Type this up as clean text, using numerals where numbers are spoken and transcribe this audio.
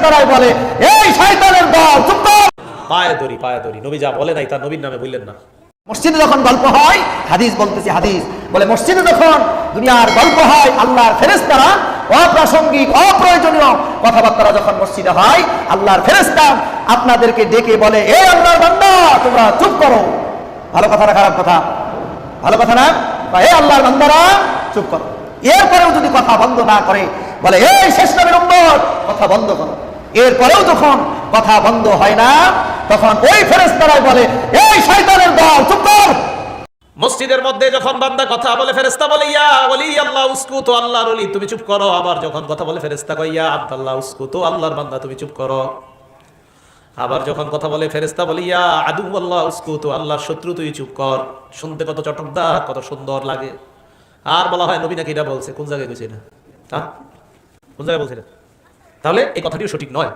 ফেরেশতারাই বলে এই শয়তানের দল চুপ কর। পায়ে ধরি নবী যা বলে নাই তার নবীর নামে বললেন না। মসজিদে যখন গল্প হয়, হাদিস বলতেছি, হাদিস বলে মসজিদে যখন দুনিয়ার গল্প হয়, আল্লাহর ফেরেশতারা অপ্রাসঙ্গিক অপ্রয়োজনীয় কথাবার্তা যখন মসজিদে হয়, আল্লাহর ফেরেশতা আপনাদেরকে ডেকে বলে এই আল্লাহর বান্দা তোমরা চুপ করো। ভালো কথা না খারাপ কথা? ভালো কথা না? এই আল্লাহর বান্দারা চুপ করো। এরপরেও যদি কথা বন্ধ না করে বলে এই শেষ নবীর উম্মত কথা বন্ধ করো। এরপরেও যখন কথা বন্ধ হয় না, তখন ওই ফেরেশতারাই বলে এই শয়তানের দল চুপ কর। মসজিদের মধ্যে যখন বান্দা কথা বলে ফেরেশতা বলে ইয়া ওলি আল্লাহ উসকুতু, আল্লাহর ওলি তুমি চুপ করো। আবার যখন কথা বলে ফেরেশতা কয় ইয়া আব্দুল্লাহ উসকুতু, আল্লাহর বান্দা তুমি চুপ করো। আবার যখন কথা বলে ফেরেশতা বলে ইয়া আদুওয়াল্লাহ উসকুতু, আল্লাহর শত্রু তুই চুপ কর। শুনতে কত চটকদার, কত সুন্দর লাগে। আর বলা হয় নবী নাকি এটা বলছে, কোন জায়গায় গেছে না? কোন জায়গায় বলছে না? তাহলে এই কথাটিও সঠিক নয়।